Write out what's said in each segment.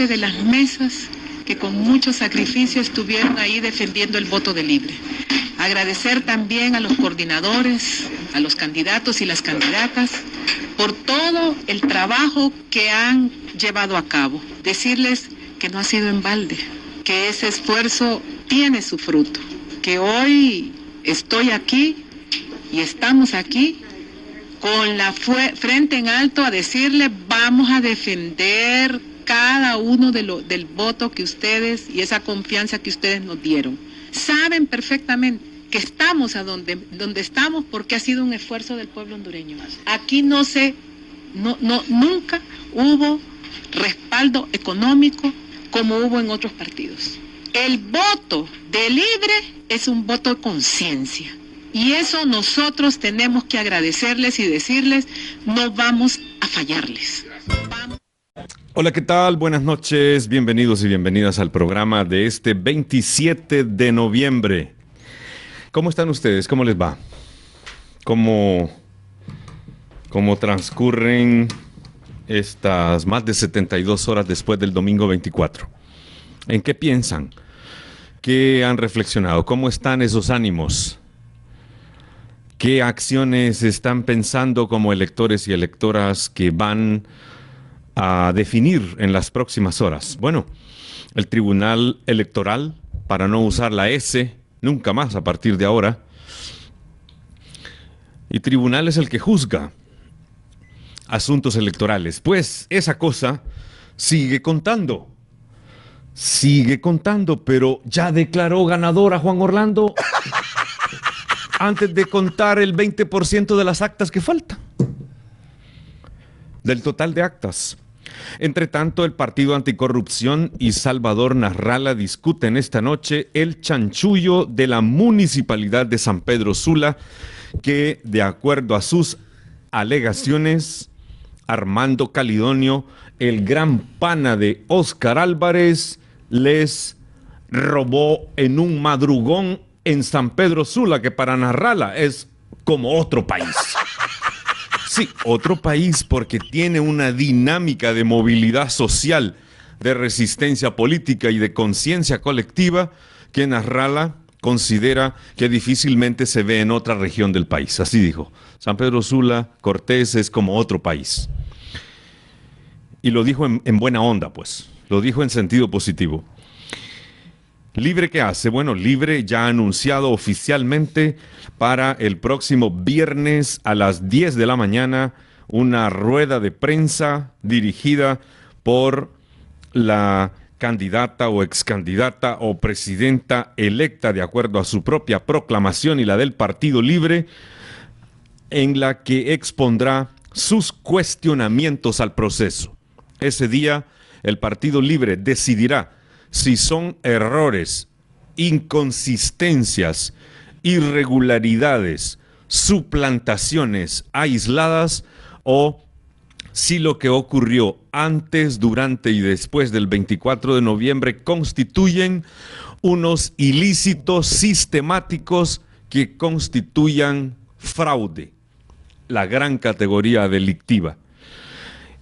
parte de las mesas que con mucho sacrificio estuvieron ahí defendiendo el voto de Libre. Agradecer también a los coordinadores, a los candidatos y las candidatas por todo el trabajo que han llevado a cabo. Decirles que no ha sido en balde, que ese esfuerzo tiene su fruto, que hoy estoy aquí y estamos aquí con la frente en alto a decirle vamos a defender cada uno del voto que ustedes y esa confianza que ustedes nos dieron. Saben perfectamente que estamos a donde estamos porque ha sido un esfuerzo del pueblo hondureño. Aquí nunca hubo respaldo económico como hubo en otros partidos. El voto de Libre es un voto de conciencia. Y eso nosotros tenemos que agradecerles y decirles, no vamos a fallarles. Hola, ¿qué tal? Buenas noches, bienvenidos y bienvenidas al programa de este 27 de noviembre. ¿Cómo están ustedes? ¿Cómo les va? ¿Cómo transcurren estas más de 72 horas después del domingo 24? ¿En qué piensan? ¿Qué han reflexionado? ¿Cómo están esos ánimos? ¿Qué acciones están pensando como electores y electoras que van a definir en las próximas horas? Bueno, el Tribunal Electoral, para no usar la S nunca más a partir de ahora, y tribunal es el que juzga asuntos electorales, pues esa cosa sigue contando, pero ya declaró ganador a Juan Orlando antes de contar el 20% de las actas que faltan, del total de actas. Entre tanto, el Partido Anticorrupción y Salvador Narrala discuten esta noche el chanchullo de la Municipalidad de San Pedro Sula, que, de acuerdo a sus alegaciones, Armando Calidonio, el gran pana de Óscar Álvarez, les robó en un madrugón en San Pedro Sula, que para Narrala es como otro país. Sí, otro país porque tiene una dinámica de movilidad social, de resistencia política y de conciencia colectiva que Narrala considera que difícilmente se ve en otra región del país. Así dijo, San Pedro Sula, Cortés es como otro país. Y lo dijo en buena onda, pues, lo dijo en sentido positivo. ¿Libre qué hace? Bueno, Libre ya ha anunciado oficialmente para el próximo viernes a las 10 de la mañana una rueda de prensa dirigida por la candidata o excandidata o presidenta electa de acuerdo a su propia proclamación y la del Partido Libre, en la que expondrá sus cuestionamientos al proceso. Ese día el Partido Libre decidirá si son errores, inconsistencias, irregularidades, suplantaciones aisladas o si lo que ocurrió antes, durante y después del 24 de noviembre constituyen unos ilícitos sistemáticos que constituyan fraude, la gran categoría delictiva.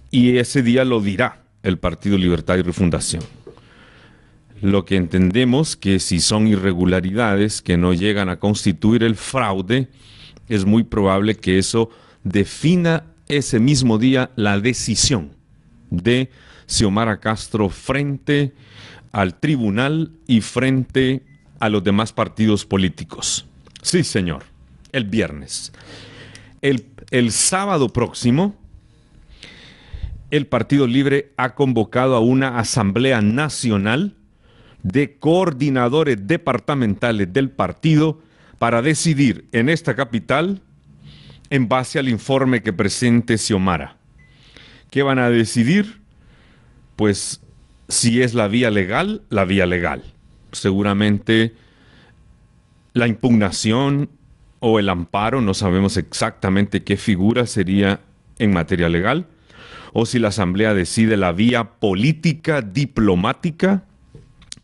Y ese día lo dirá el Partido Libertad y Refundación. Lo que entendemos que si son irregularidades que no llegan a constituir el fraude, es muy probable que eso defina ese mismo día la decisión de Xiomara Castro frente al tribunal y frente a los demás partidos políticos. Sí, señor, el viernes. El sábado próximo, el Partido Libre ha convocado a una asamblea nacional de coordinadores departamentales del partido para decidir en esta capital en base al informe que presente Xiomara. ¿Qué van a decidir? Pues si es la vía legal, la vía legal. Seguramente la impugnación o el amparo, no sabemos exactamente qué figura sería en materia legal, o si la asamblea decide la vía política, diplomática,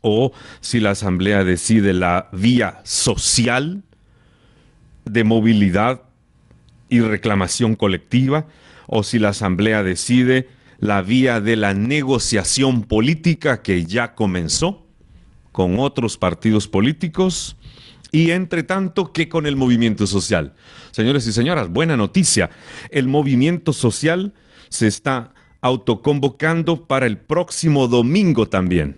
o si la asamblea decide la vía social de movilidad y reclamación colectiva, o si la asamblea decide la vía de la negociación política que ya comenzó con otros partidos políticos y entre tanto que con el movimiento social. Señores y señoras, buena noticia, el movimiento social se está autoconvocando para el próximo domingo también,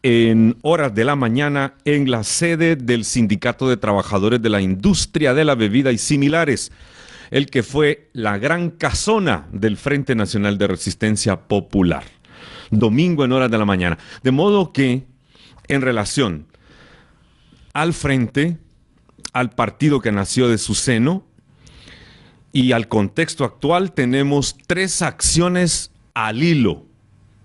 en horas de la mañana, en la sede del Sindicato de Trabajadores de la Industria de la Bebida y similares, el que fue la gran casona del Frente Nacional de Resistencia Popular. Domingo en horas de la mañana. De modo que, en relación al Frente, al partido que nació de su seno y al contexto actual, tenemos 3 acciones al hilo.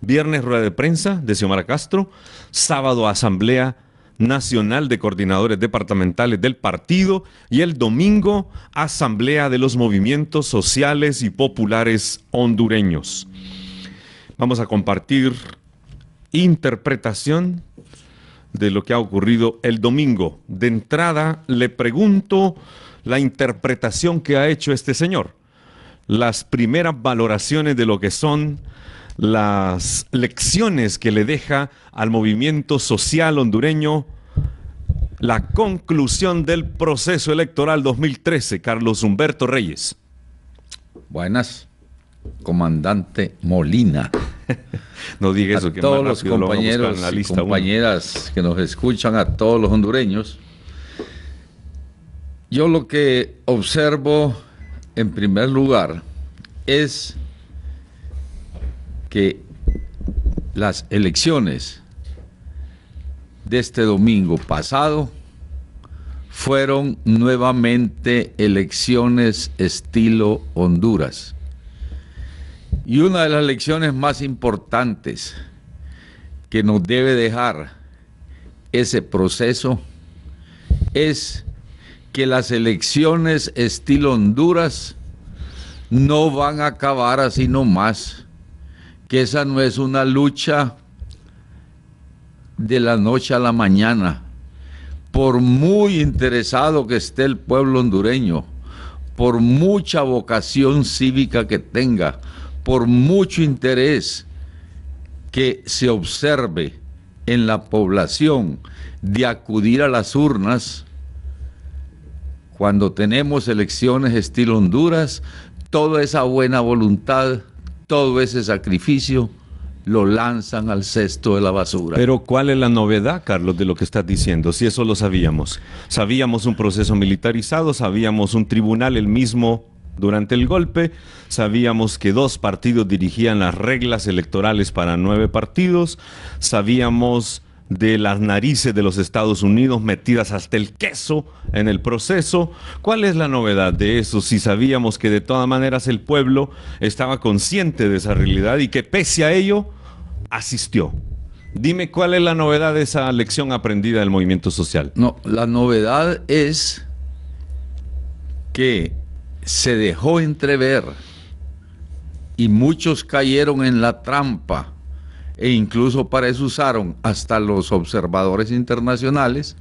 Viernes, rueda de prensa de Xiomara Castro. Sábado, Asamblea Nacional de Coordinadores Departamentales del partido. Y el domingo, Asamblea de los Movimientos Sociales y Populares Hondureños. Vamos a compartir interpretación de lo que ha ocurrido el domingo. De entrada, le pregunto la interpretación que ha hecho este señor. Las primeras valoraciones de lo que son las lecciones que le deja al movimiento social hondureño la conclusión del proceso electoral 2013. Carlos Humberto Reyes. Buenas, comandante Molina. No diga eso, a que todos más los rápido lo vamos a buscar compañeros en la y lista compañeras que nos escuchan, a todos los hondureños. Yo lo que observo en primer lugar es que las elecciones de este domingo pasado fueron nuevamente elecciones estilo Honduras. Y una de las lecciones más importantes que nos debe dejar ese proceso es que las elecciones estilo Honduras no van a acabar así nomás, que esa no es una lucha de la noche a la mañana. Por muy interesado que esté el pueblo hondureño, por mucha vocación cívica que tenga, por mucho interés que se observe en la población de acudir a las urnas, cuando tenemos elecciones estilo Honduras, toda esa buena voluntad, todo ese sacrificio, lo lanzan al cesto de la basura. Pero ¿cuál es la novedad, Carlos, de lo que estás diciendo? Si eso lo sabíamos. Sabíamos un proceso militarizado, sabíamos un tribunal el mismo durante el golpe, sabíamos que 2 partidos dirigían las reglas electorales para 9 partidos, sabíamos de las narices de los Estados Unidos metidas hasta el queso en el proceso. ¿Cuál es la novedad de eso si sabíamos que de todas maneras el pueblo estaba consciente de esa realidad y que pese a ello asistió? Dime cuál es la novedad de esa lección aprendida del movimiento social. No, la novedad es que se dejó entrever y muchos cayeron en la trampa, e incluso para eso usaron hasta los observadores internacionales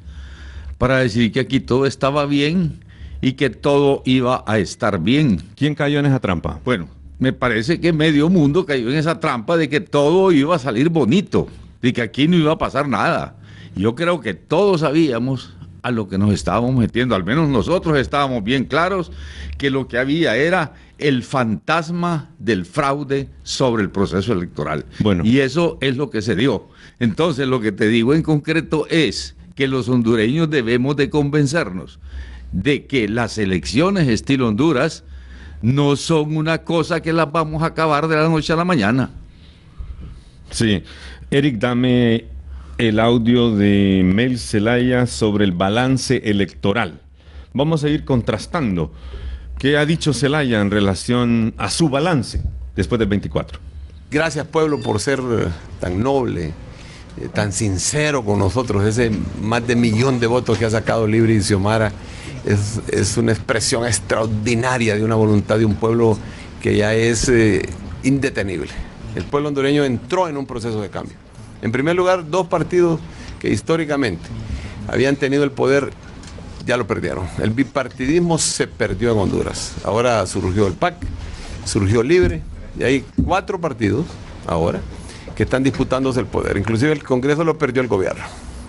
para decir que aquí todo estaba bien y que todo iba a estar bien. ¿Quién cayó en esa trampa? Bueno, me parece que medio mundo cayó en esa trampa de que todo iba a salir bonito, de que aquí no iba a pasar nada. Yo creo que todos sabíamos a lo que nos estábamos metiendo, al menos nosotros estábamos bien claros que lo que había era el fantasma del fraude sobre el proceso electoral. Bueno. Y eso es lo que se dio. Entonces, lo que te digo en concreto es que los hondureños debemos de convencernos de que las elecciones estilo Honduras no son una cosa que las vamos a acabar de la noche a la mañana. Sí. Eric, dame el audio de Mel Zelaya sobre el balance electoral. Vamos a ir contrastando. ¿Qué ha dicho Zelaya en relación a su balance después del 24? Gracias, pueblo, por ser tan noble, tan sincero con nosotros. Ese más de 1 millón de votos que ha sacado Libre y Xiomara es una expresión extraordinaria de una voluntad de un pueblo que ya es indetenible. El pueblo hondureño entró en un proceso de cambio. En primer lugar, 2 partidos que históricamente habían tenido el poder ya lo perdieron. El bipartidismo se perdió en Honduras. Ahora surgió el PAC, surgió Libre Y hay 4 partidos ahora que están disputándose el poder. Inclusive el Congreso lo perdió el gobierno.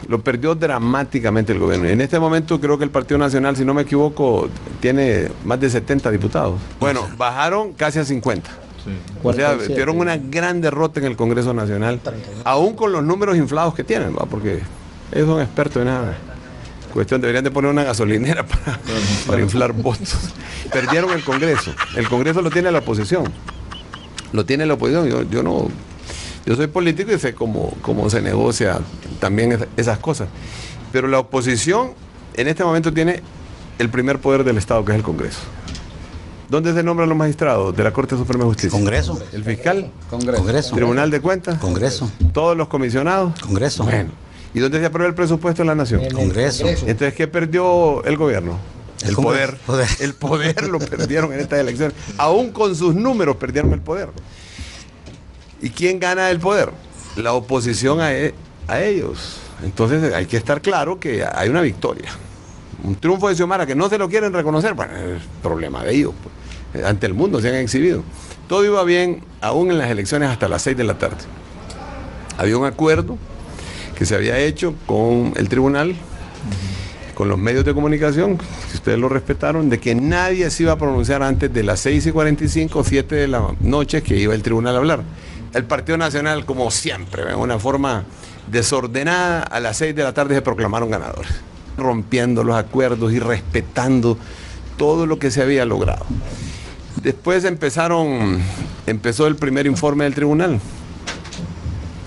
Lo perdió dramáticamente el gobierno. En este momento creo que el Partido Nacional, si no me equivoco, tiene más de 70 diputados. Bueno, bajaron casi a 50. Sí. O sea, tuvieron una gran derrota en el Congreso Nacional, aún con los números inflados que tienen, ¿va? Porque ellos son expertos en nada. Cuestión, deberían de poner una gasolinera para inflar votos. Perdieron el Congreso. El Congreso lo tiene la oposición. Lo tiene la oposición. Yo soy político y sé cómo se negocia también esas cosas. Pero la oposición en este momento tiene el primer poder del Estado, que es el Congreso. ¿Dónde se nombran los magistrados de la Corte Suprema de Justicia? Congreso. ¿El fiscal? Congreso. ¿Tribunal de Cuentas? Congreso. ¿Todos los comisionados? Congreso. Bueno. ¿Y dónde se aprueba el presupuesto de la Nación? Congreso. Entonces, ¿qué perdió el gobierno? El poder. Poder. El poder lo perdieron en estas elecciones. Aún con sus números perdieron el poder. ¿Y quién gana el poder? La oposición a ellos. Entonces hay que estar claro que hay una victoria. Un triunfo de Xiomara que no se lo quieren reconocer, bueno, es problema de ellos. Pues. Ante el mundo se han exhibido. Todo iba bien, aún en las elecciones hasta las 6 de la tarde. Había un acuerdo que se había hecho con el tribunal, con los medios de comunicación, si ustedes lo respetaron, de que nadie se iba a pronunciar antes de las 6:45 o 7 de la noche que iba el tribunal a hablar. El Partido Nacional, como siempre, de una forma desordenada, a las 6 de la tarde se proclamaron ganadores, rompiendo los acuerdos y respetando todo lo que se había logrado. Después empezó el primer informe del tribunal.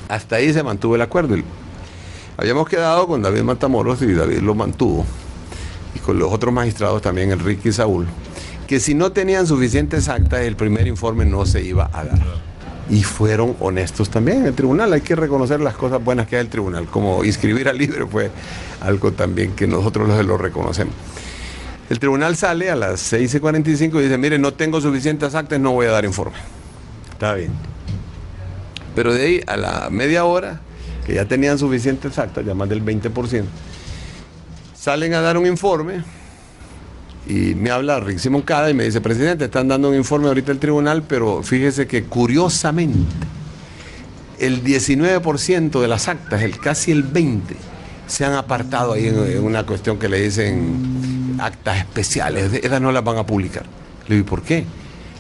Hasta ahí se mantuvo el acuerdo. Habíamos quedado con David Matamoros y David lo mantuvo, y con los otros magistrados también, Enrique y Saúl, que si no tenían suficientes actas, el primer informe no se iba a dar. Y fueron honestos también en el tribunal. Hay que reconocer las cosas buenas que hay el tribunal, como inscribir al libre fue algo también que nosotros lo reconocemos. El tribunal sale a las 6:45 y dice, mire, no tengo suficientes actas, no voy a dar informe. Está bien. Pero de ahí a la media hora, que ya tenían suficientes actas, ya más del 20%, salen a dar un informe y me habla Rick Simoncada y me dice, presidente, están dando un informe ahorita el tribunal, pero fíjese que curiosamente el 19% de las actas, casi el 20%, se han apartado ahí en una cuestión que le dicen actas especiales, esas no las van a publicar. Le digo, ¿y por qué?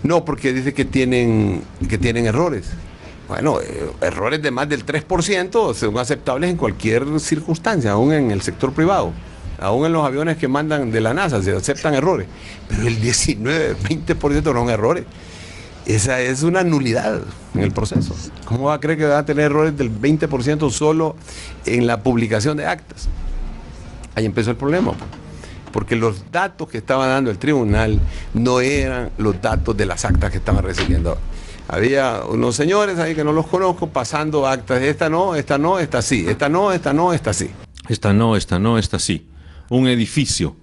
No, porque dice que tienen errores. Bueno, errores de más del 3% son aceptables en cualquier circunstancia, aún en el sector privado, aún en los aviones que mandan de la NASA se aceptan errores, pero el 19-20% no son errores. Esa es una nulidad en el proceso. ¿Cómo va a creer que va a tener errores del 20% solo en la publicación de actas? Ahí empezó el problema, porque los datos que estaba dando el tribunal no eran los datos de las actas que estaban recibiendo. Había unos señores ahí que no los conozco pasando actas, esta no, esta no, esta sí, esta no, esta no, esta sí. Esta no, esta no, esta sí. Un edificio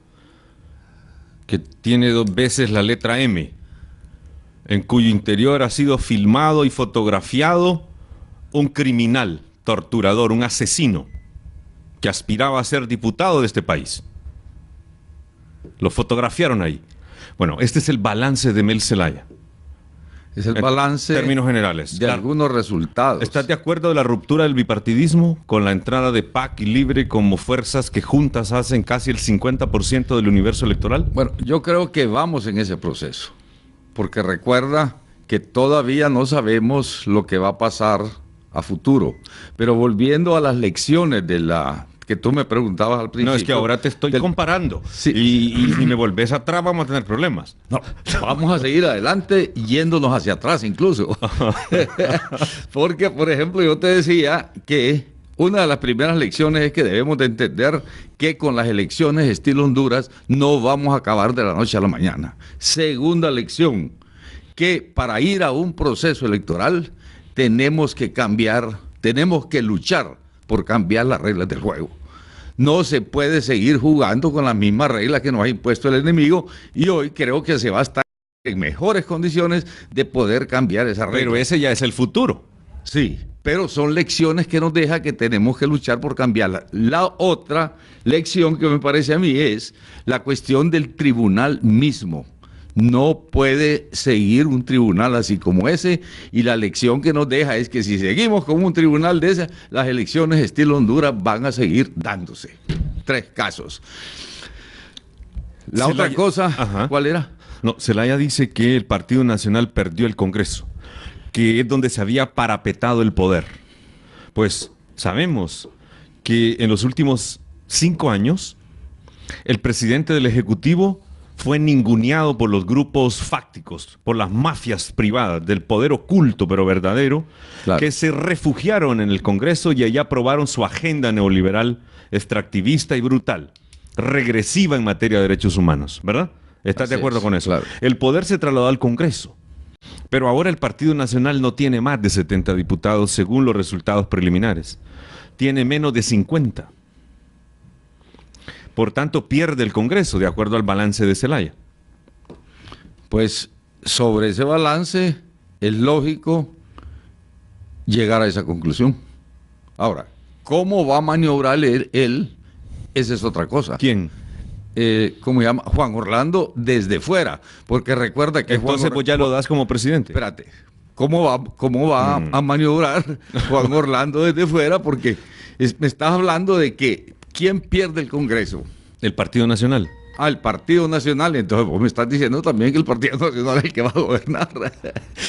que tiene 2 veces la letra M, en cuyo interior ha sido filmado y fotografiado un criminal, torturador, un asesino, que aspiraba a ser diputado de este país. Lo fotografiaron ahí. Bueno, este es el balance de Mel Zelaya. Es el balance en términos generales de algunos resultados. ¿Estás de acuerdo de la ruptura del bipartidismo con la entrada de PAC y Libre como fuerzas que juntas hacen casi el 50% del universo electoral? Bueno, yo creo que vamos en ese proceso, porque recuerda que todavía no sabemos lo que va a pasar a futuro. Pero volviendo a las lecciones de la que tú me preguntabas al principio. No, es que ahora te estoy comparando. Sí. Y si me volvés atrás vamos a tener problemas. No, vamos a seguir adelante yéndonos hacia atrás incluso. Porque, por ejemplo, yo te decía que una de las primeras lecciones es que debemos de entender que con las elecciones estilo Honduras no vamos a acabar de la noche a la mañana. Segunda lección, que para ir a un proceso electoral tenemos que cambiar, tenemos que luchar por cambiar las reglas del juego. No se puede seguir jugando con las mismas reglas que nos ha impuesto el enemigo, y hoy creo que se va a estar en mejores condiciones de poder cambiar esa regla. Pero ese ya es el futuro. Sí, pero son lecciones que nos deja que tenemos que luchar por cambiarla. La otra lección que me parece a mí es la cuestión del tribunal mismo. No puede seguir un tribunal así como ese, y la lección que nos deja es que si seguimos con un tribunal de ese, las elecciones estilo Honduras van a seguir dándose. 3 casos. La otra cosa, Ajá. ¿cuál era? No, Zelaya dice que el Partido Nacional perdió el Congreso, que es donde se había parapetado el poder. Pues sabemos que en los últimos 5 años, el presidente del Ejecutivo fue ninguneado por los grupos fácticos, por las mafias privadas del poder oculto pero verdadero, Claro. que se refugiaron en el Congreso y allá aprobaron su agenda neoliberal, extractivista y brutal, regresiva en materia de derechos humanos, ¿verdad? ¿Estás Así de acuerdo es, con eso? claro. El poder se trasladó al Congreso, pero ahora el Partido Nacional no tiene más de 70 diputados según los resultados preliminares. Tiene menos de 50. Por tanto, pierde el Congreso, de acuerdo al balance de Zelaya. Pues sobre ese balance es lógico llegar a esa conclusión. Ahora, ¿cómo va a maniobrar él? Esa es otra cosa. ¿Quién? ¿Cómo se llama? Juan Orlando desde fuera. Porque recuerda que Entonces, pues ya lo das como presidente. Espérate. ¿Cómo va a maniobrar Juan Orlando desde fuera? Porque me estás hablando de que ¿quién pierde el Congreso? El Partido Nacional. Al Partido Nacional. Entonces vos me estás diciendo también que el Partido Nacional es el que va a gobernar.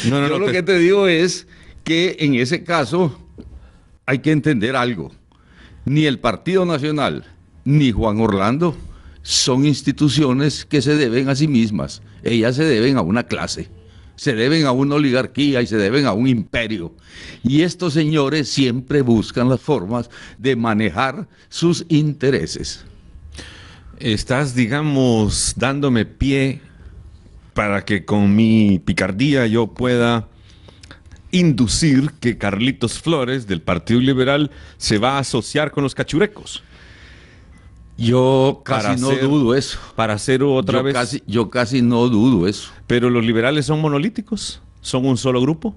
No, Yo lo que te digo es que en ese caso hay que entender algo. Ni el Partido Nacional ni Juan Orlando son instituciones que se deben a sí mismas. Ellas se deben a una clase, se deben a una oligarquía y se deben a un imperio. Y estos señores siempre buscan las formas de manejar sus intereses. Estás, digamos, dándome pie para que con mi picardía yo pueda inducir que Carlitos Flores del Partido Liberal se va a asociar con los cachurecos. Yo Para casi no hacer- dudo eso. Para hacer otra vez. Yo casi no dudo eso. Pero los liberales son monolíticos, son un solo grupo.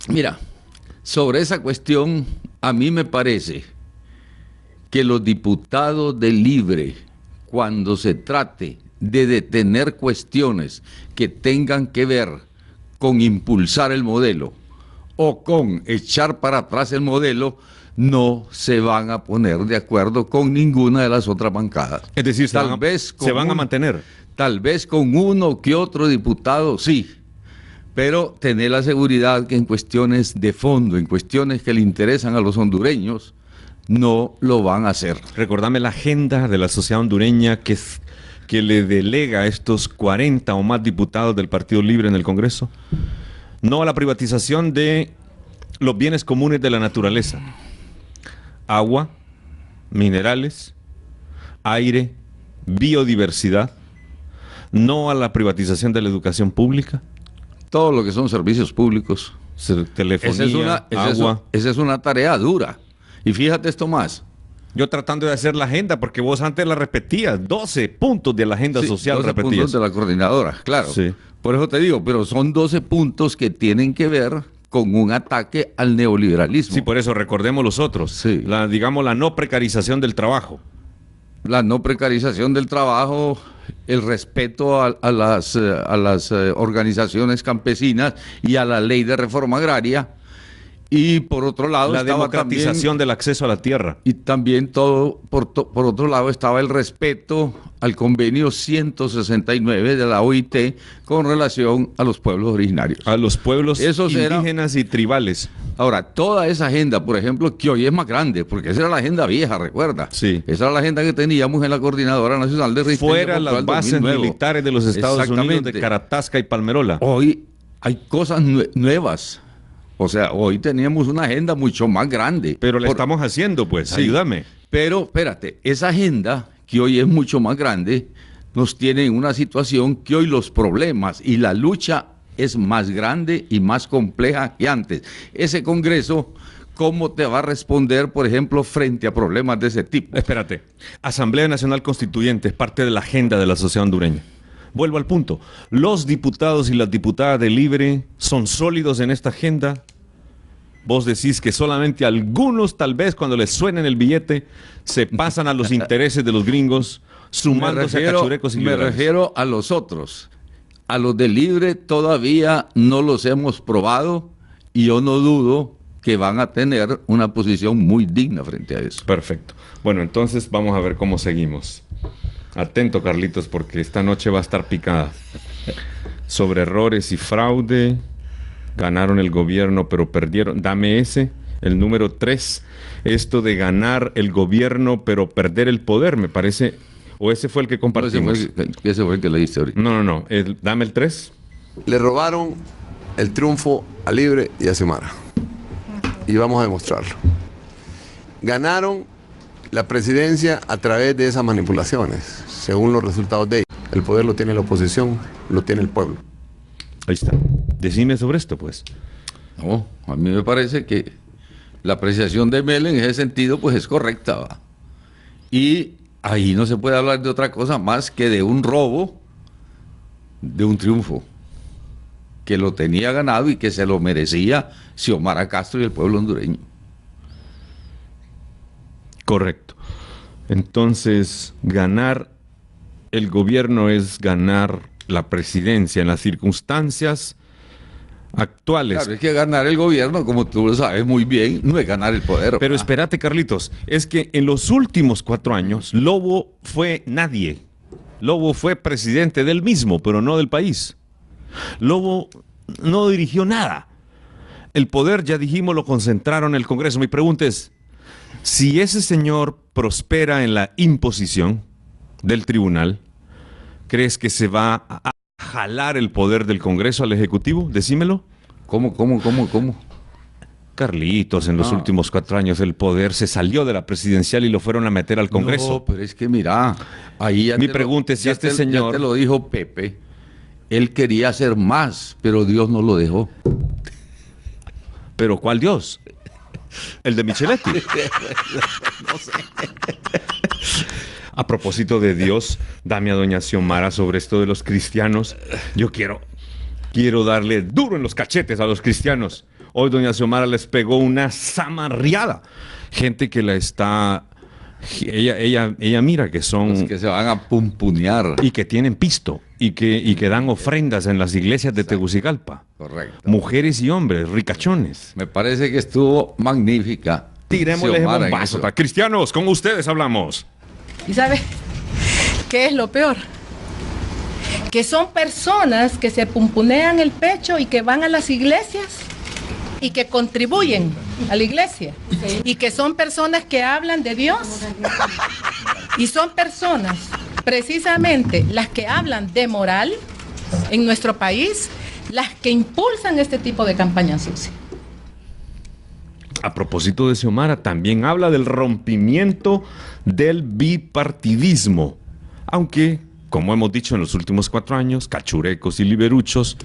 Mira, sobre esa cuestión, a mí me parece que los diputados de Libre, cuando se trate de detener cuestiones que tengan que ver con impulsar el modelo o con echar para atrás el modelo, no se van a poner de acuerdo con ninguna de las otras bancadas. Es decir, se Tal vez con se van a un- mantener. Tal vez con uno que otro diputado, sí, pero tener la seguridad que en cuestiones de fondo, en cuestiones que le interesan a los hondureños, no lo van a hacer. Recordame la agenda de la sociedad hondureña que le delega a estos 40 o más diputados del Partido Libre en el Congreso. No a la privatización de los bienes comunes de la naturaleza. Agua, minerales, aire, biodiversidad. No a la privatización de la educación pública, Todo lo que son servicios públicos. telefonía, agua. Esa es una tarea dura. Y fíjate esto más. Yo tratando de hacer la agenda, porque vos antes la repetías, 12 puntos de la agenda Sí, social 12 repetías. puntos de la coordinadora, claro. Sí. Por eso te digo, pero son 12 puntos que tienen que ver con un ataque al neoliberalismo. Sí, por eso recordemos los otros. Sí. Digamos, la no precarización del trabajo. La no precarización del trabajo, el respeto a las organizaciones campesinas y a la ley de reforma agraria. Y por otro lado La estaba democratización del acceso a la tierra. y también todo, por otro lado, estaba el respeto al convenio 169 de la OIT con relación a los pueblos originarios. A los pueblos Esos eran- indígenas y tribales. Ahora, toda esa agenda, por ejemplo, que hoy es más grande, porque esa era la agenda vieja, recuerda. Sí. Esa era la agenda que teníamos en la Coordinadora Nacional de Resistencia Fuera contra las el bases 2009. militares de los Estados Unidos de Exactamente. Caratasca y Palmerola. Hoy hay cosas nuevas. O sea, hoy teníamos una agenda mucho más grande. Pero la Por- estamos haciendo, pues. Sí. Ayúdame. Pero, espérate, esa agenda, que hoy es mucho más grande, nos tiene en una situación que hoy los problemas y la lucha es más grande y más compleja que antes. Ese Congreso, ¿cómo te va a responder, por ejemplo, frente a problemas de ese tipo? Espérate. Asamblea Nacional Constituyente es parte de la agenda de la sociedad hondureña. Vuelvo al punto. ¿Los diputados y las diputadas de Libre son sólidos en esta agenda? Vos decís que solamente algunos, tal vez, cuando les suenen el billete, se pasan a los intereses de los gringos, sumándose a cachurecos y me liberales. refiero a los otros. A los de Libre todavía no los hemos probado y yo no dudo que van a tener una posición muy digna frente a eso. Perfecto. Bueno, entonces vamos a ver cómo seguimos. Atento, Carlitos, porque esta noche va a estar picada. Sobre errores y fraude, ganaron el gobierno pero perdieron. Dame ese, el número 3. Esto de ganar el gobierno pero perder el poder, me parece. ¿O ese fue el que compartimos? Ese fue el que leíste ahorita. No. Dame el 3. Le robaron el triunfo a Libre y a Xiomara. Y vamos a demostrarlo. Ganaron la presidencia a través de esas manipulaciones, según los resultados de ellos. El poder lo tiene la oposición, lo tiene el pueblo. Ahí está. Decime sobre esto, pues. No, a mí me parece que la apreciación de Mel en ese sentido pues es correcta, ¿va? Y ahí no se puede hablar de otra cosa más que de un robo, de un triunfo, que lo tenía ganado y que se lo merecía Xiomara Castro y el pueblo hondureño. Correcto. Entonces, ganar el gobierno es ganar la presidencia en las circunstancias actuales. Claro, es que ganar el gobierno, como tú lo sabes muy bien, no es ganar el poder. Pero espérate, Carlitos, es que en los últimos 4 años, Lobo fue nadie. Lobo fue presidente del mismo, pero no del país. Lobo no dirigió nada. El poder, ya dijimos, lo concentraron en el Congreso. Mi pregunta es, si ese señor prospera en la imposición del tribunal, ¿crees que se va a jalar el poder del Congreso al Ejecutivo? Decímelo. ¿Cómo? Carlitos, en los últimos 4 años el poder se salió de la presidencial y lo fueron a meter al Congreso. No, pero es que mira, ahí ya mi pregunta es si este señor... Ya te lo dijo Pepe, él quería hacer más, pero Dios no lo dejó. ¿Pero cuál Dios? ¿El de Micheletti? No sé. A propósito de Dios, dame a doña Xiomara sobre esto de los cristianos. Yo quiero darle duro en los cachetes a los cristianos. Hoy doña Xiomara les pegó una zamarriada. Gente que la está... Ella mira que son... Los que se van a pumpunear. Y que tienen pisto. Y que dan ofrendas en las iglesias de Tegucigalpa. Correcto. Mujeres y hombres, ricachones. Me parece que estuvo magnífica. Tirémosle Xiomara en bombazo. eso. Cristianos, con ustedes hablamos. ¿Y sabe qué es lo peor? Que son personas que se pumpunean el pecho y que van a las iglesias y que contribuyen a la iglesia. Y que son personas que hablan de Dios. Y son personas, precisamente, las que hablan de moral en nuestro país, las que impulsan este tipo de campaña sucia. A propósito de Xiomara, también habla del rompimiento del bipartidismo. Aunque, como hemos dicho en los últimos 4 años, cachurecos y liberuchos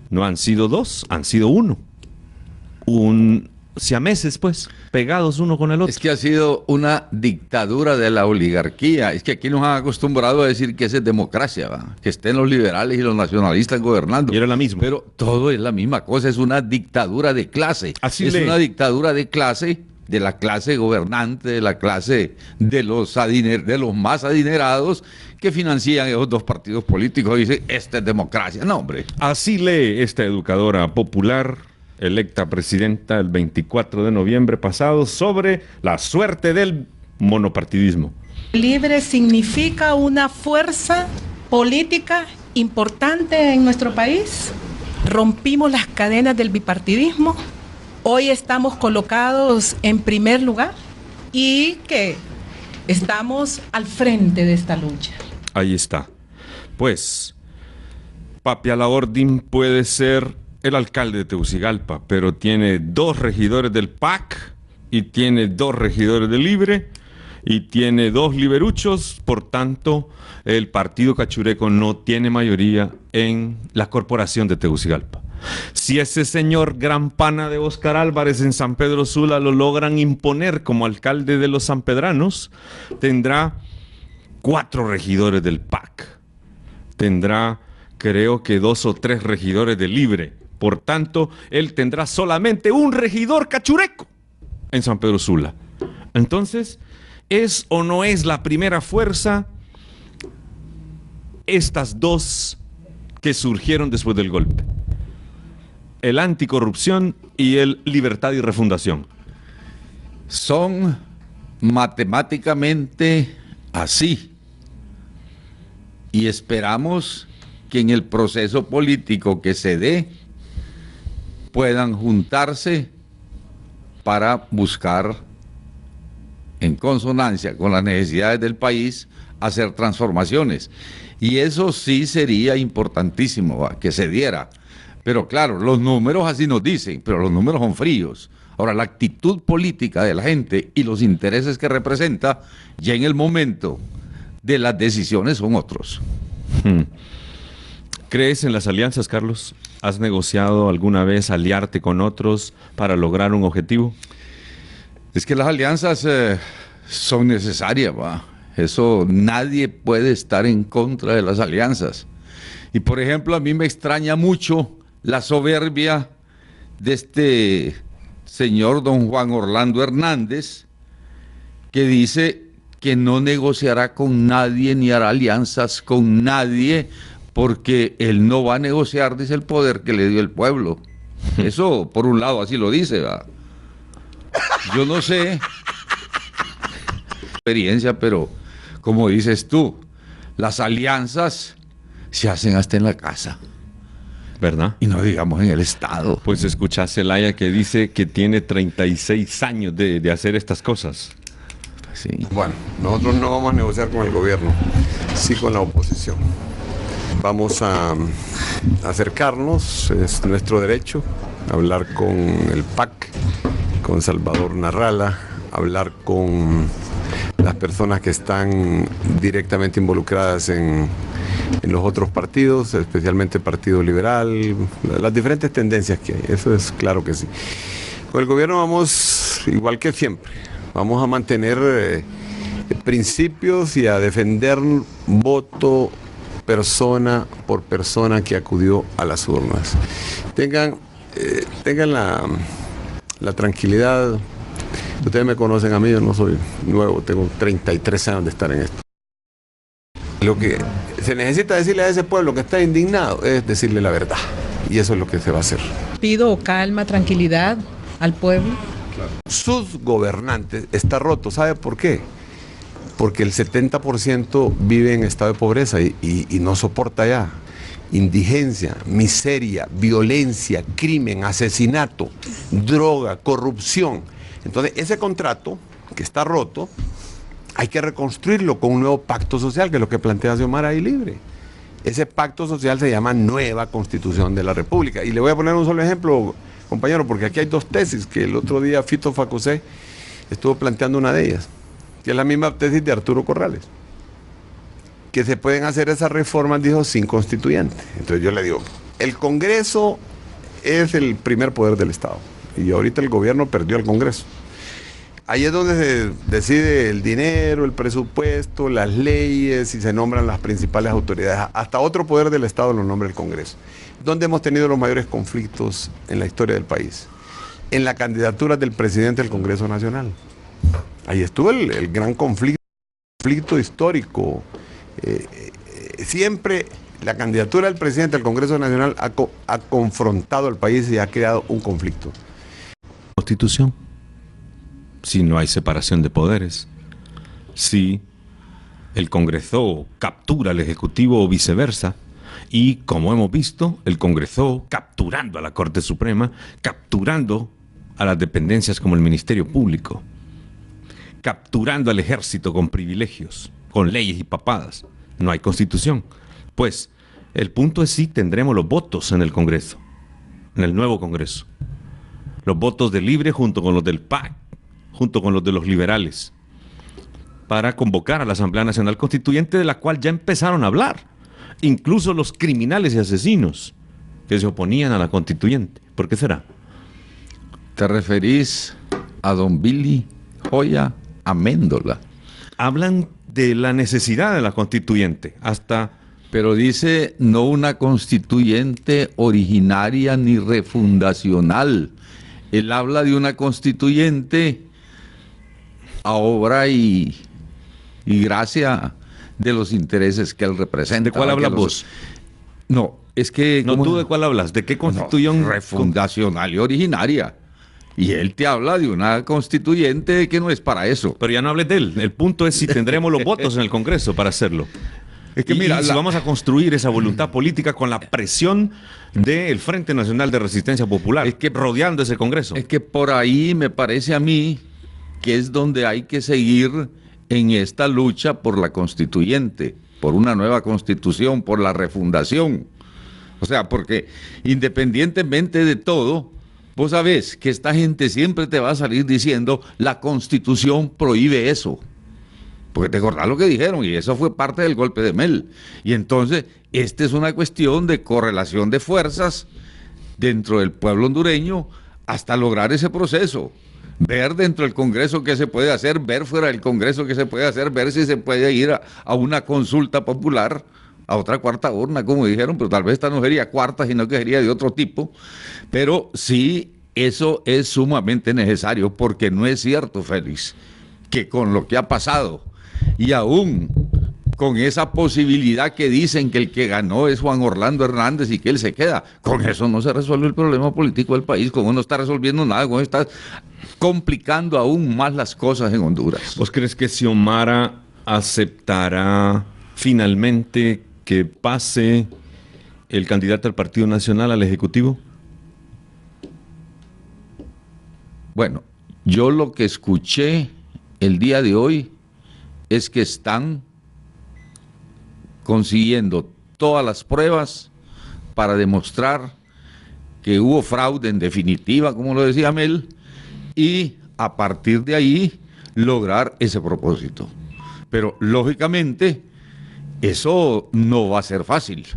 no han sido 2, han sido 1. Siameses, pues, pegados uno con el otro. Es que ha sido una dictadura de la oligarquía. Es que aquí nos han acostumbrado a decir que esa es democracia, ¿va? Que estén los liberales y los nacionalistas gobernando. Y era la misma. Pero todo es la misma cosa, es una dictadura de clase. Una dictadura de clase, de la clase gobernante, de la clase de los más adinerados que financian esos 2 partidos políticos. Dice, esta es democracia. No, hombre. Así lee esta educadora popular, electa presidenta el 24 de noviembre pasado, sobre la suerte del monopartidismo. Libre significa una fuerza política importante en nuestro país. Rompimos las cadenas del bipartidismo. Hoy estamos colocados en primer lugar y que estamos al frente de esta lucha. Ahí está. Pues, Papi Alaordín puede ser el alcalde de Tegucigalpa, pero tiene 2 regidores del PAC y tiene 2 regidores de Libre y tiene 2 liberuchos. Por tanto, el partido cachureco no tiene mayoría en la corporación de Tegucigalpa. Si ese señor gran pana de Óscar Álvarez en San Pedro Sula lo logran imponer como alcalde de los sanpedranos, tendrá 4 regidores del PAC. Tendrá, creo que 2 o 3 regidores de Libre. Por tanto, él tendrá solamente un regidor cachureco en San Pedro Sula. Entonces, ¿es o no es la primera fuerza estas dos que surgieron después del golpe? El anticorrupción y el libertad y refundación. Son matemáticamente así. Y esperamos que en el proceso político que se dé puedan juntarse para buscar, en consonancia con las necesidades del país, hacer transformaciones. Y eso sí sería importantísimo, que se diera. Pero claro, los números así nos dicen, pero los números son fríos. Ahora, la actitud política de la gente y los intereses que representa, ya en el momento de las decisiones son otros. ¿Crees en las alianzas, Carlos? ¿Has negociado alguna vez aliarte con otros para lograr un objetivo? Es que las alianzas son necesarias, ¿va? Eso, nadie puede estar en contra de las alianzas. Y por ejemplo, a mí me extraña mucho la soberbia de este señor don Juan Orlando Hernández, que dice que no negociará con nadie ni hará alianzas con nadie, porque él no va a negociar, dice, el poder que le dio el pueblo. Eso, por un lado, así lo dice, ¿va? Yo no sé experiencia, pero como dices tú, las alianzas se hacen hasta en la casa, ¿verdad? Y no digamos en el Estado. Pues escucha a Zelaya, que dice que tiene 36 años de hacer estas cosas. Sí. Bueno, nosotros no vamos a negociar con el gobierno, sí con la oposición. Vamos a acercarnos, es nuestro derecho, hablar con el PAC, con Salvador Narrala, hablar con las personas que están directamente involucradas en los otros partidos, especialmente el Partido Liberal, las diferentes tendencias que hay, eso es claro que sí. Con el gobierno vamos igual que siempre, vamos a mantener principios y a defender voto persona por persona que acudió a las urnas. Tengan la tranquilidad. Ustedes me conocen a mí, yo no soy nuevo, tengo 33 años de estar en esto. Lo que se necesita decirle a ese pueblo que está indignado es decirle la verdad, y eso es lo que se va a hacer. Pido calma, tranquilidad al pueblo. Sus gobernantes está roto, ¿sabe por qué? Porque el 70% vive en estado de pobreza y no soporta ya. Indigencia, miseria, violencia, crimen, asesinato, droga, corrupción. Entonces, ese contrato que está roto, hay que reconstruirlo con un nuevo pacto social, que es lo que plantea Xiomara ahí Libre. Ese pacto social se llama Nueva Constitución de la República. Y le voy a poner un solo ejemplo, compañero, porque aquí hay dos tesis, que el otro día Fito Facusé estuvo planteando una de ellas, que es la misma tesis de Arturo Corrales, que se pueden hacer esas reformas, dijo, sin constituyente. Entonces yo le digo, el Congreso es el primer poder del Estado, y ahorita el gobierno perdió el Congreso. Ahí es donde se decide el dinero, el presupuesto, las leyes, y se nombran las principales autoridades. Hasta otro poder del Estado lo nombra el Congreso. ¿Dónde hemos tenido los mayores conflictos en la historia del país? En la candidatura del presidente del Congreso Nacional. Ahí estuvo el gran conflicto histórico. Siempre la candidatura del presidente del Congreso Nacional ha confrontado al país y ha creado un conflicto. Constitución. Si no hay separación de poderes, si el Congreso captura al Ejecutivo o viceversa, y como hemos visto, el Congreso capturando a la Corte Suprema, capturando a las dependencias como el Ministerio Público, capturando al Ejército con privilegios, con leyes y papadas. No hay Constitución. Pues el punto es si tendremos los votos en el Congreso, en el nuevo Congreso. Los votos de Libre junto con los del PAC, junto con los de los liberales, para convocar a la Asamblea Nacional Constituyente, de la cual ya empezaron a hablar, incluso los criminales y asesinos que se oponían a la constituyente. ¿Por qué será? ¿Te referís a don Billy Joya Améndola? Hablan de la necesidad de la constituyente, hasta... Pero dice no una constituyente originaria ni refundacional. Él habla de una constituyente a obra y gracia de los intereses que él representa. ¿De cuál hablas vos? No, es que... No, ¿tú de cuál hablas? ¿De qué constitución? No, refundacional y originaria. Y él te habla de una constituyente que no es para eso. Pero ya no hables de él. El punto es si tendremos los votos en el Congreso para hacerlo. Es que mira, si vamos a construir esa voluntad política con la presión del Frente Nacional de Resistencia Popular, es que rodeando ese Congreso. Es que por ahí me parece a mí que es donde hay que seguir en esta lucha por la constituyente, por una nueva constitución, por la refundación. O sea, porque independientemente de todo, vos sabés que esta gente siempre te va a salir diciendo la Constitución prohíbe eso. Porque te acordás lo que dijeron y eso fue parte del golpe de Mel. Y entonces, esta es una cuestión de correlación de fuerzas dentro del pueblo hondureño hasta lograr ese proceso. Ver dentro del Congreso qué se puede hacer, ver fuera del Congreso qué se puede hacer, ver si se puede ir a una consulta popular, a otra cuarta urna, como dijeron, pero tal vez esta no sería cuarta, sino que sería de otro tipo. Pero sí, eso es sumamente necesario, porque no es cierto, Félix, que con lo que ha pasado, y aún con esa posibilidad que dicen que el que ganó es Juan Orlando Hernández y que él se queda, con eso no se resuelve el problema político del país, con eso no está resolviendo nada, con eso está complicando aún más las cosas en Honduras. ¿Vos crees que Xiomara aceptará finalmente que pase el candidato al Partido Nacional al Ejecutivo? Bueno, yo lo que escuché el día de hoy es que están consiguiendo todas las pruebas para demostrar que hubo fraude en definitiva, como lo decía Mel, y a partir de ahí lograr ese propósito. Pero lógicamente eso no va a ser fácil.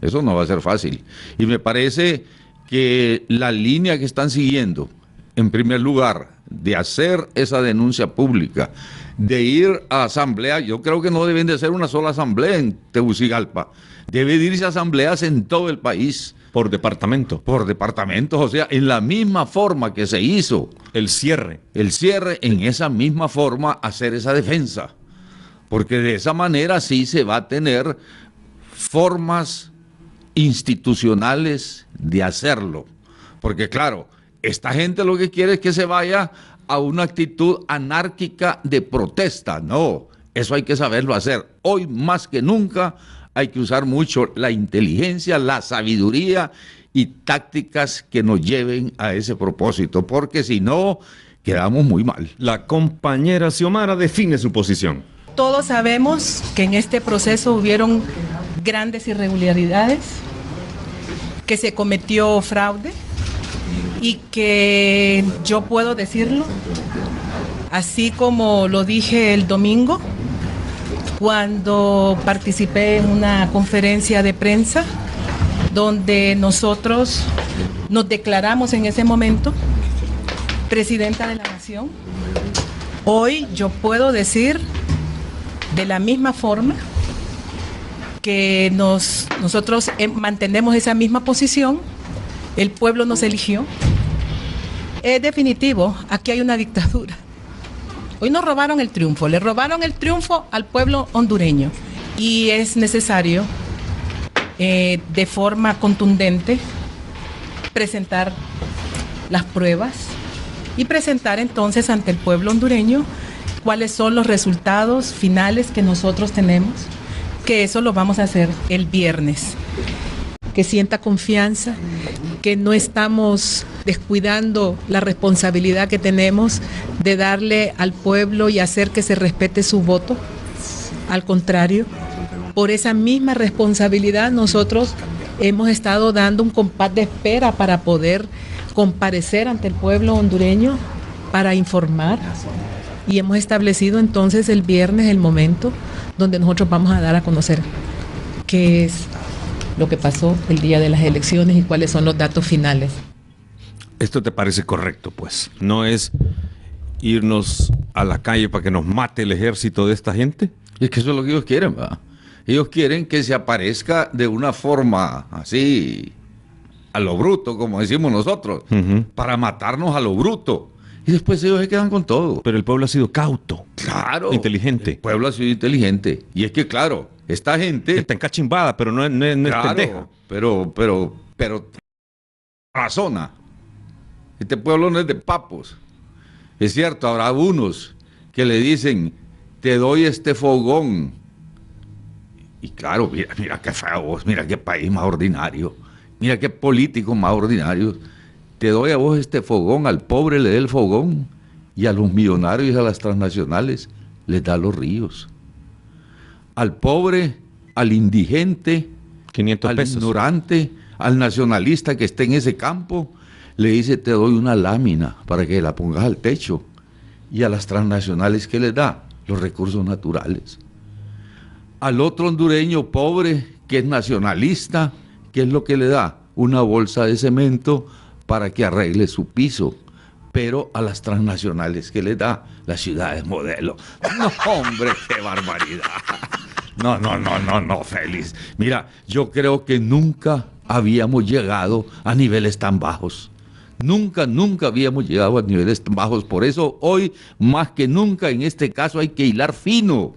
Eso no va a ser fácil. Y me parece que la línea que están siguiendo, en primer lugar, de hacer esa denuncia pública, de ir a asamblea, yo creo que no deben de ser una sola asamblea en Tegucigalpa, debe de irse a asambleas en todo el país. Por departamento. Por departamentos, o sea, en la misma forma que se hizo. El cierre, en esa misma forma hacer esa defensa. Porque de esa manera sí se va a tener formas institucionales de hacerlo. Porque claro, esta gente lo que quiere es que se vaya a una actitud anárquica de protesta. No, eso hay que saberlo hacer. Hoy más que nunca hay que usar mucho la inteligencia, la sabiduría y tácticas que nos lleven a ese propósito, porque si no, quedamos muy mal. La compañera Xiomara define su posición. Todos sabemos que en este proceso hubieron grandes irregularidades, que se cometió fraude y que yo puedo decirlo, así como lo dije el domingo, cuando participé en una conferencia de prensa donde nosotros nos declaramos en ese momento presidenta de la nación. Hoy yo puedo decir de la misma forma que nosotros mantenemos esa misma posición, el pueblo nos eligió. Es definitivo, aquí hay una dictadura. Hoy nos robaron el triunfo, le robaron el triunfo al pueblo hondureño y es necesario de forma contundente presentar las pruebas y presentar entonces ante el pueblo hondureño cuáles son los resultados finales que nosotros tenemos, que eso lo vamos a hacer el viernes. Que sienta confianza, que no estamos descuidando la responsabilidad que tenemos de darle al pueblo y hacer que se respete su voto. Al contrario, por esa misma responsabilidad nosotros hemos estado dando un compás de espera para poder comparecer ante el pueblo hondureño para informar. Y hemos establecido entonces el viernes el momento donde nosotros vamos a dar a conocer qué es lo que pasó el día de las elecciones y cuáles son los datos finales. ¿Esto te parece correcto, pues? ¿No es irnos a la calle para que nos mate el ejército de esta gente? Es que eso es lo que ellos quieren, ¿verdad? Ellos quieren que se aparezca de una forma así, a lo bruto, como decimos nosotros, para matarnos a lo bruto. Y después ellos se quedan con todo. Pero el pueblo ha sido cauto, Claro. inteligente. El pueblo ha sido inteligente. Y es que, claro, esta gente... Está encachimbada, pero no es Claro, pendeja. pero razona. Este pueblo no es de papos. Es cierto, habrá unos que le dicen, te doy este fogón. Y claro, mira qué feo, mira qué país más ordinario, mira qué políticos más ordinarios. Te doy a vos este fogón, al pobre le da el fogón, y a los millonarios y a las transnacionales les da los ríos. Al pobre, al indigente, 500 al pesos. ignorante, al nacionalista que esté en ese campo, le dice, te doy una lámina para que la pongas al techo. Y a las transnacionales, ¿qué les da? Los recursos naturales. Al otro hondureño pobre, que es nacionalista, ¿qué es lo que le da? Una bolsa de cemento para que arregle su piso. Pero a las transnacionales, ¿qué les da? Las ciudades modelo. No, hombre, qué barbaridad. No, Félix. Mira, yo creo que nunca habíamos llegado a niveles tan bajos. Nunca habíamos llegado a niveles tan bajos. Por eso hoy, más que nunca, en este caso hay que hilar fino.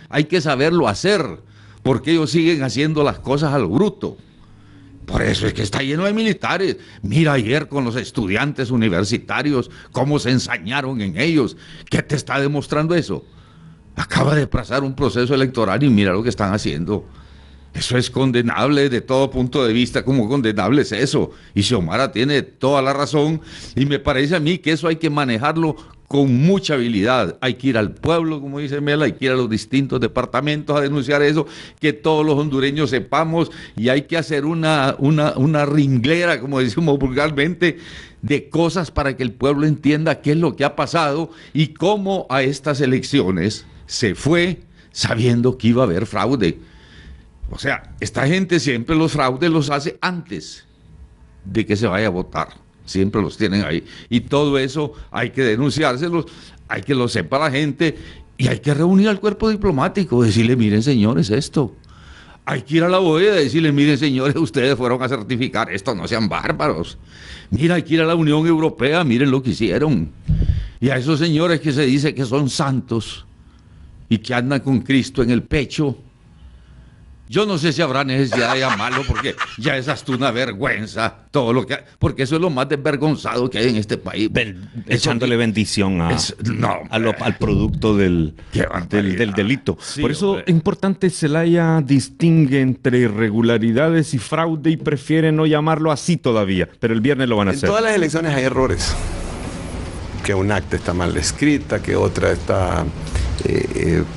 Hay que saberlo hacer, porque ellos siguen haciendo las cosas al bruto. Por eso es que está lleno de militares. Mira ayer con los estudiantes universitarios, cómo se ensañaron en ellos. ¿Qué te está demostrando eso? Acaba de pasar un proceso electoral y mira lo que están haciendo. Eso es condenable de todo punto de vista. ¿Cómo condenable es eso? Y Xiomara tiene toda la razón. Y me parece a mí que eso hay que manejarlo con mucha habilidad. Hay que ir al pueblo, como dice Mela, hay que ir a los distintos departamentos a denunciar eso, que todos los hondureños sepamos, y hay que hacer una ringlera, como decimos vulgarmente, de cosas para que el pueblo entienda qué es lo que ha pasado y cómo a estas elecciones se fue sabiendo que iba a haber fraude. O sea, esta gente siempre los fraudes los hace antes de que se vaya a votar. Siempre los tienen ahí. Y todo eso hay que denunciárselos, hay que lo sepa la gente y hay que reunir al cuerpo diplomático, decirle, miren señores, esto. Hay que ir a la OEA y decirle, miren señores, ustedes fueron a certificar esto, no sean bárbaros. Mira, hay que ir a la Unión Europea, miren lo que hicieron. Y a esos señores que se dice que son santos y que andan con Cristo en el pecho, yo no sé si habrá necesidad de llamarlo, porque ya es hasta una vergüenza todo lo que hay, porque eso es lo más desvergonzado que hay en este país. Echándole bendición al producto del delito. Sí, por eso hombre. es importante, Zelaya distingue entre irregularidades y fraude y prefiere no llamarlo así todavía, pero el viernes lo van a En hacer. todas las elecciones hay errores. Que un acta está mal escrita, que otra está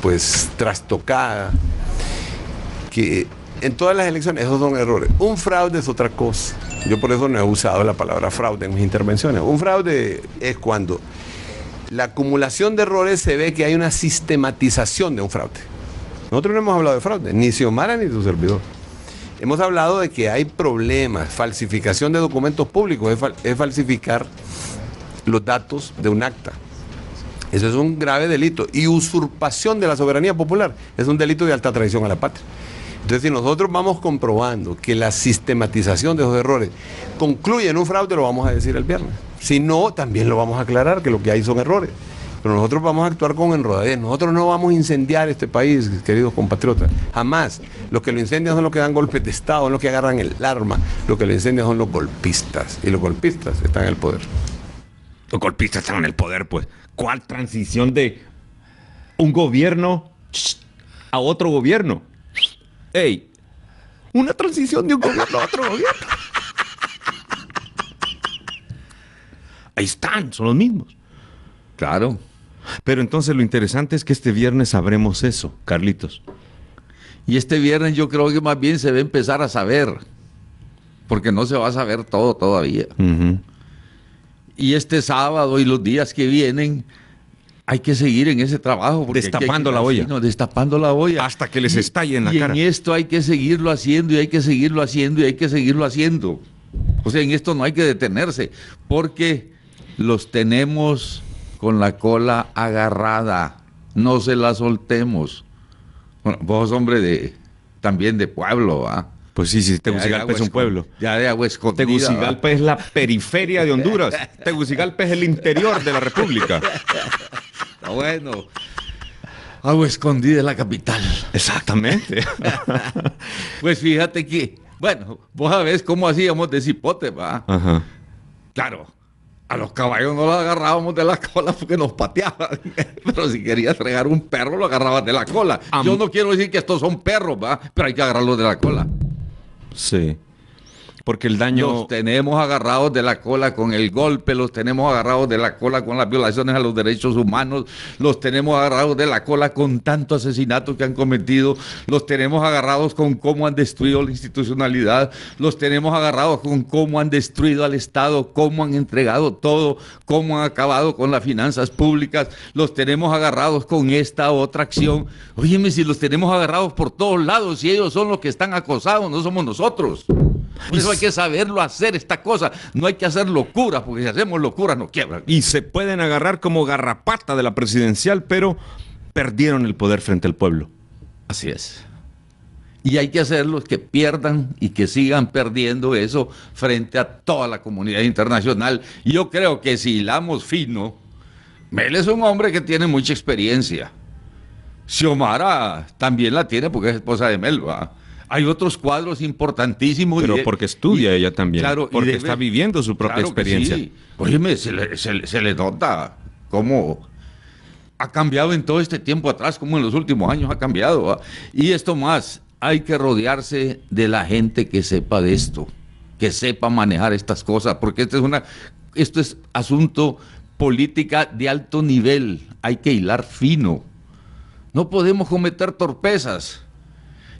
pues trastocada. Que en todas las elecciones esos son errores. Un fraude es otra cosa. Yo por eso no he usado la palabra fraude en mis intervenciones. Un fraude es cuando la acumulación de errores se ve que hay una sistematización de un fraude. Nosotros no hemos hablado de fraude, ni Xiomara ni su servidor. Hemos hablado de que hay problemas, falsificación de documentos públicos, es falsificar los datos de un acta. Eso es un grave delito. Y usurpación de la soberanía popular es un delito de alta traición a la patria. Entonces, si nosotros vamos comprobando que la sistematización de esos errores concluye en un fraude, lo vamos a decir el viernes. Si no, también lo vamos a aclarar, que lo que hay son errores. Pero nosotros vamos a actuar con enrodadez. Nosotros no vamos a incendiar este país, queridos compatriotas. Jamás. Los que lo incendian son los que dan golpes de Estado, son los que agarran el arma. Los que lo incendian son los golpistas. Y los golpistas están en el poder. Los golpistas están en el poder, pues. ¿Cuál transición de un gobierno a otro gobierno? ¡Ey! Una transición de un gobierno a otro gobierno. Ahí están, son los mismos. Claro. Pero entonces lo interesante es que este viernes sabremos eso, Carlitos. Y este viernes yo creo que más bien se va a empezar a saber, porque no se va a saber todo todavía. Uh-huh. Y este sábado y los días que vienen hay que seguir en ese trabajo. Destapando la olla. Destapando la olla. Hasta que les estalle en la cara. Y en esto hay que seguirlo haciendo y hay que seguirlo haciendo y hay que seguirlo haciendo. O sea, en esto no hay que detenerse, porque los tenemos con la cola agarrada. No se la soltemos. Bueno, vos, hombre, también de pueblo, ¿ah? Pues sí, Tegucigalpa es un pueblo. Ya de agua escondida. Tegucigalpa es la periferia de Honduras. Tegucigalpa es el interior de la República. Está bueno. Agua escondida es la capital. Exactamente. Pues fíjate que, bueno, vos sabés cómo hacíamos de cipote, ¿va? Ajá. Claro, a los caballos no los agarrábamos de la cola porque nos pateaban. Pero si querías fregar un perro, lo agarrabas de la cola. Yo no quiero decir que estos son perros, ¿va? Pero hay que agarrarlos de la cola. Sí. Porque el daño... Los tenemos agarrados de la cola con el golpe, los tenemos agarrados de la cola con las violaciones a los derechos humanos, los tenemos agarrados de la cola con tanto asesinato que han cometido, los tenemos agarrados con cómo han destruido la institucionalidad, los tenemos agarrados con cómo han destruido al Estado, cómo han entregado todo, cómo han acabado con las finanzas públicas, los tenemos agarrados con esta otra acción. Óyeme, si los tenemos agarrados por todos lados y ellos son los que están acosados, no somos nosotros. Por eso hay que saberlo hacer esta cosa. No hay que hacer locuras, porque si hacemos locuras nos quiebran. Y se pueden agarrar como garrapata de la presidencial, pero perdieron el poder frente al pueblo. Así es. Y hay que hacerlos que pierdan y que sigan perdiendo eso frente a toda la comunidad internacional. Y yo creo que si hilamos fino, Mel es un hombre que tiene mucha experiencia. Xiomara también la tiene porque es esposa de Mel, ¿va? Hay otros cuadros importantísimos. Pero porque estudia ella también. Claro, porque está viviendo su propia experiencia. Sí. Óyeme, se le nota cómo ha cambiado en todo este tiempo atrás, como en los últimos años ha cambiado, ¿va? Y esto más, hay que rodearse de la gente que sepa de esto, que sepa manejar estas cosas, porque esto es asunto política de alto nivel. Hay que hilar fino. No podemos cometer torpezas.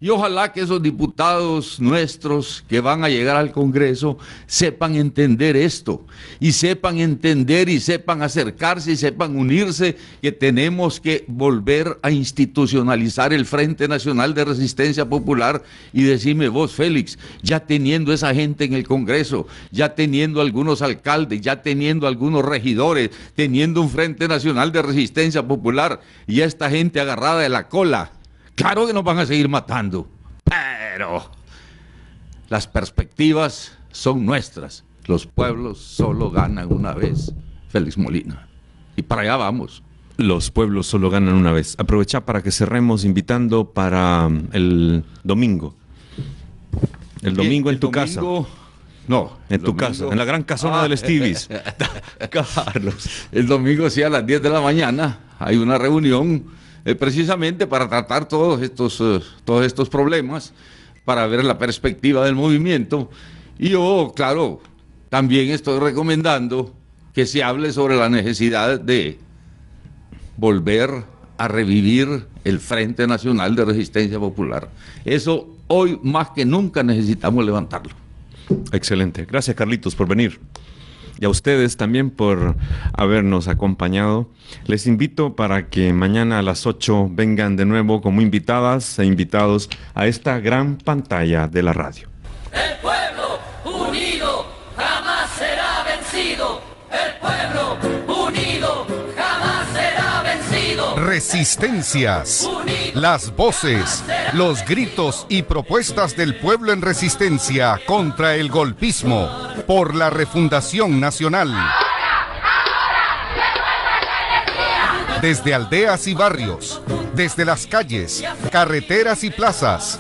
Y ojalá que esos diputados nuestros que van a llegar al Congreso sepan entender esto, y sepan entender y sepan acercarse y sepan unirse, que tenemos que volver a institucionalizar el Frente Nacional de Resistencia Popular. Y decime vos, Félix, ya teniendo esa gente en el Congreso, ya teniendo algunos alcaldes, ya teniendo algunos regidores, teniendo un Frente Nacional de Resistencia Popular y a esta gente agarrada de la cola, claro que nos van a seguir matando, pero las perspectivas son nuestras. Los pueblos solo ganan una vez, Félix Molina. Y para allá vamos. Los pueblos solo ganan una vez. Aprovecha para que cerremos invitando para el domingo. El domingo en tu casa. No, en tu casa, en la gran casona del Estivis. Carlos. El domingo, sí, a las 10 de la mañana, hay una reunión precisamente para tratar todos estos problemas, para ver la perspectiva del movimiento. Y yo, claro, también estoy recomendando que se hable sobre la necesidad de volver a revivir el Frente Nacional de Resistencia Popular. Eso hoy más que nunca necesitamos levantarlo. Excelente. Gracias, Carlitos, por venir. Y a ustedes también por habernos acompañado. Les invito para que mañana a las 8 vengan de nuevo como invitadas e invitados a esta gran pantalla de la radio. El pueblo unido jamás será vencido. El pueblo unido jamás será vencido. Resistencias. Las voces, los gritos y propuestas del pueblo en resistencia contra el golpismo por la refundación nacional. Desde aldeas y barrios, desde las calles, carreteras y plazas,